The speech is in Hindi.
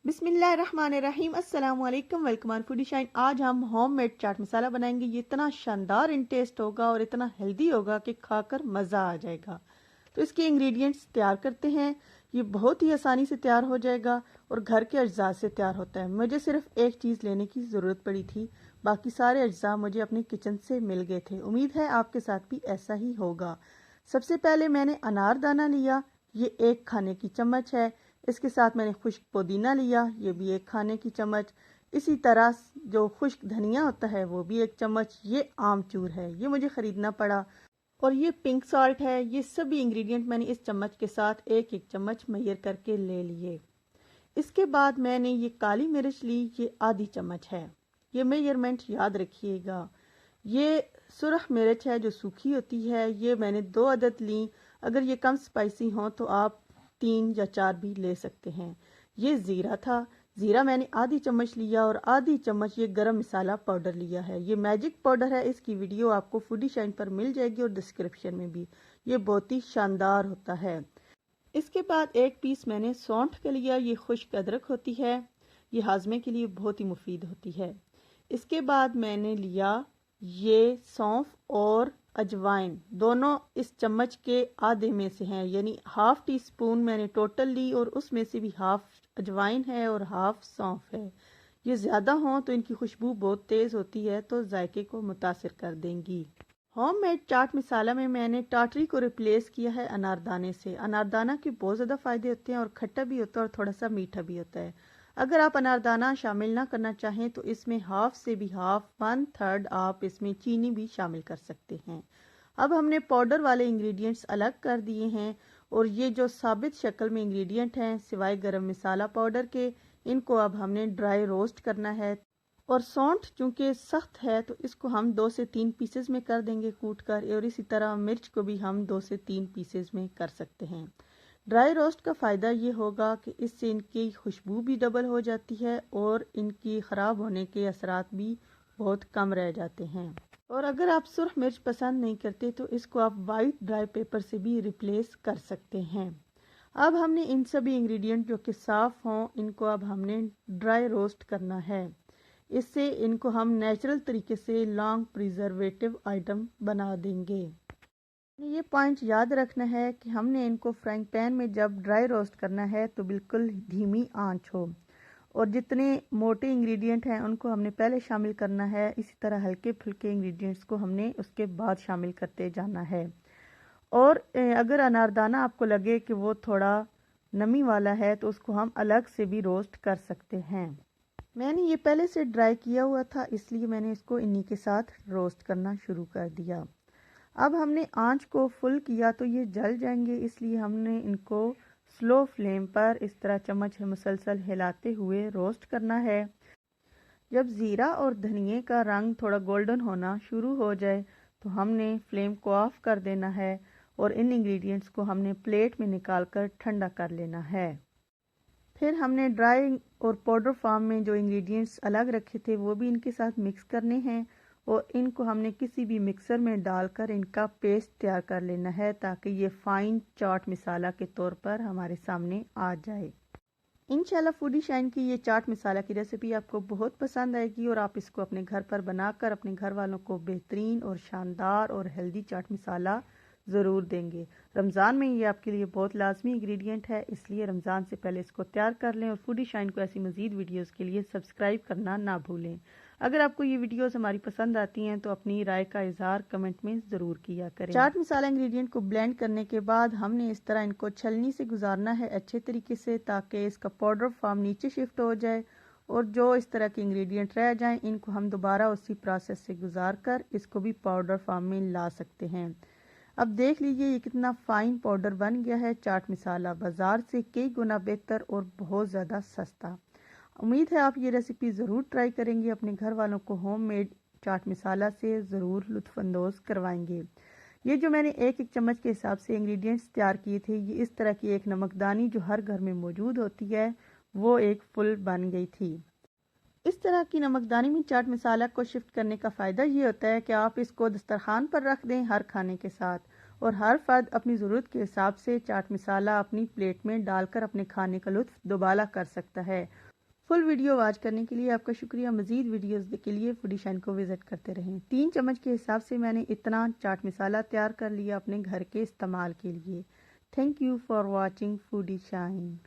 बिस्मिल्लाहिर्रहमानिर्रहीम अस्सलाम वालेकुम। Welcome on foodie shine. आज हम होममेड चाट मसाला बनाएंगे। ये इतना शानदार इन टेस्ट होगा और इतना हेल्दी होगा कि खाकर मज़ा आ जाएगा। तो इसके इंग्रेडिएंट्स तैयार करते हैं। ये बहुत ही आसानी से तैयार हो जाएगा और घर के अज्जा से तैयार होता है। मुझे सिर्फ एक चीज़ लेने की ज़रूरत पड़ी थी, बाकी सारे अज्जा मुझे अपने किचन से मिल गए थे। उम्मीद है आपके साथ भी ऐसा ही होगा। सबसे पहले मैंने अनारदाना लिया, ये 1 खाने की चम्मच है। इसके साथ मैंने खुश्क पुदीना लिया, ये भी 1 खाने की चम्मच। इसी तरह जो खुश्क धनिया होता है वो भी 1 चम्मच। ये आमचूर है, ये मुझे ख़रीदना पड़ा। और ये पिंक सॉल्ट है। ये सभी इंग्रेडिएंट मैंने इस चम्मच के साथ 1-1 चम्मच मेजर करके ले लिए। इसके बाद मैंने ये काली मिर्च ली, ये आधी चम्मच है। ये मेजरमेंट याद रखिएगा। ये सुरख मिर्च है जो सूखी होती है, ये मैंने 2 अदद ली। अगर ये कम स्पाइसी हो तो आप 3 या 4 भी ले सकते हैं। ये ज़ीरा था, ज़ीरा मैंने आधी चम्मच लिया और आधी चम्मच ये गरम मसाला पाउडर लिया है। ये मैजिक पाउडर है, इसकी वीडियो आपको फूडी शाइन पर मिल जाएगी और डिस्क्रिप्शन में भी। ये बहुत ही शानदार होता है। इसके बाद 1 पीस मैंने सौंठ का लिया, ये खुश्क अदरक होती है, ये हाजमे के लिए बहुत ही मुफीद होती है। इसके बाद मैंने लिया ये सौंफ और अजवाइन, दोनों इस चम्मच के आधे में से हैं, यानी ½ टी स्पून मैंने टोटल ली और उसमें से भी ½ अजवाइन है और ½ सौंफ है। ये ज़्यादा हों तो इनकी खुशबू बहुत तेज़ होती है तो जायके को मुतासिर कर देंगी। होममेड चाट मसाला में मैंने टाटरी को रिप्लेस किया है अनारदाने से। अनारदाना के बहुत ज़्यादा फ़ायदे होते हैं और खट्टा भी होता है और थोड़ा सा मीठा भी होता है। अगर आप अनारदाना शामिल ना करना चाहें तो इसमें ½ से भी ½ 1/3 आप इसमें चीनी भी शामिल कर सकते हैं। अब हमने पाउडर वाले इंग्रेडिएंट्स अलग कर दिए हैं और ये जो साबित शक्ल में इंग्रेडिएंट हैं सिवाय गरम मसाला पाउडर के, इनको अब हमने ड्राई रोस्ट करना है। और सौंठ चूँकि सख्त है तो इसको हम 2 से 3 पीसेस में कर देंगे कूट कर, और इसी तरह मिर्च को भी हम 2 से 3 पीसेस में कर सकते हैं। ड्राई रोस्ट का फ़ायदा ये होगा कि इससे इनकी खुशबू भी डबल हो जाती है और इनकी ख़राब होने के असरात भी बहुत कम रह जाते हैं। और अगर आप सुर्ख मिर्च पसंद नहीं करते तो इसको आप वाइट ड्राई पेपर से भी रिप्लेस कर सकते हैं। अब हमने इन सभी इंग्रेडिएंट जो कि साफ़ हों, इनको अब हमने ड्राई रोस्ट करना है। इससे इनको हम नेचुरल तरीके से लॉन्ग प्रिजर्वेटिव आइटम बना देंगे। ये पॉइंट याद रखना है कि हमने इनको फ्राइंग पैन में जब ड्राई रोस्ट करना है तो बिल्कुल धीमी आंच हो, और जितने मोटे इंग्रेडिएंट हैं उनको हमने पहले शामिल करना है। इसी तरह हल्के फुल्के इंग्रेडिएंट्स को हमने उसके बाद शामिल करते जाना है। और अगर अनारदाना आपको लगे कि वो थोड़ा नमी वाला है तो उसको हम अलग से भी रोस्ट कर सकते हैं। मैंने ये पहले से ड्राई किया हुआ था, इसलिए मैंने इसको इन्हीं के साथ रोस्ट करना शुरू कर दिया। अब हमने आंच को फुल किया तो ये जल जाएंगे, इसलिए हमने इनको स्लो फ्लेम पर इस तरह चम्मच मुसलसल हिलाते हुए रोस्ट करना है। जब ज़ीरा और धनिए का रंग थोड़ा गोल्डन होना शुरू हो जाए तो हमने फ्लेम को ऑफ कर देना है और इन इंग्रेडिएंट्स को हमने प्लेट में निकाल कर ठंडा कर लेना है। फिर हमने ड्राई और पाउडर फॉर्म में जो इंग्रेडिएंट्स अलग रखे थे वो भी इनके साथ मिक्स करने हैं और इनको हमने किसी भी मिक्सर में डालकर इनका पेस्ट तैयार कर लेना है ताकि ये फाइन चाट मसाला के तौर पर हमारे सामने आ जाए। इंशाल्लाह फूडी शाइन की ये चाट मसाला की रेसिपी आपको बहुत पसंद आएगी और आप इसको अपने घर पर बनाकर अपने घर वालों को बेहतरीन और शानदार और हेल्दी चाट मसाला ज़रूर देंगे। रमज़ान में ये आपके लिए बहुत लाजमी इंग्रेडिएंट है, इसलिए रमज़ान से पहले इसको तैयार कर लें और फूडी शाइन को ऐसी मज़ीद वीडियोस के लिए सब्सक्राइब करना ना भूलें। अगर आपको ये वीडियोस हमारी पसंद आती हैं तो अपनी राय का इजहार कमेंट में ज़रूर किया करें। चाट मसाला इंग्रेडिएंट को ब्लेंड करने के बाद हमने इस तरह इनको छलनी से गुजारना है अच्छे तरीके से, ताकि इसका पाउडर फॉर्म नीचे शिफ्ट हो जाए और जो इस तरह के इंग्रेडिएंट रह जाएं इनको हम दोबारा उसी प्रोसेस से गुजार कर इसको भी पाउडर फॉर्म में ला सकते हैं। अब देख लीजिए ये कितना फाइन पाउडर बन गया है चाट मसाला, बाजार से कई गुना बेहतर और बहुत ज़्यादा सस्ता। उम्मीद है आप ये रेसिपी ज़रूर ट्राई करेंगे, अपने घर वालों को होममेड चाट मसाला से ज़रूर लुत्फ़अंदोज़ करवाएंगे। ये जो मैंने 1-1 चम्मच के हिसाब से इंग्रेडिएंट्स तैयार किए थे, ये इस तरह की एक नमकदानी जो हर घर में मौजूद होती है वो एक फुल बन गई थी। इस तरह की नमकदानी में चाट मसाला को शिफ्ट करने का फ़ायदा ये होता है कि आप इसको दस्तरखान पर रख दें हर खाने के साथ, और हर फर्द अपनी ज़रूरत के हिसाब से चाट मसाला अपनी प्लेट में डालकर अपने खाने का लुत्फ़ दोबाला कर सकता है फुल वीडियो वॉच करने के लिए आपका शुक्रिया। मजीद वीडियोस के लिए फूडी शाइन को विजिट करते रहें। 3 चम्मच के हिसाब से मैंने इतना चाट मसाला तैयार कर लिया अपने घर के इस्तेमाल के लिए। Thank you for watching foodie shine.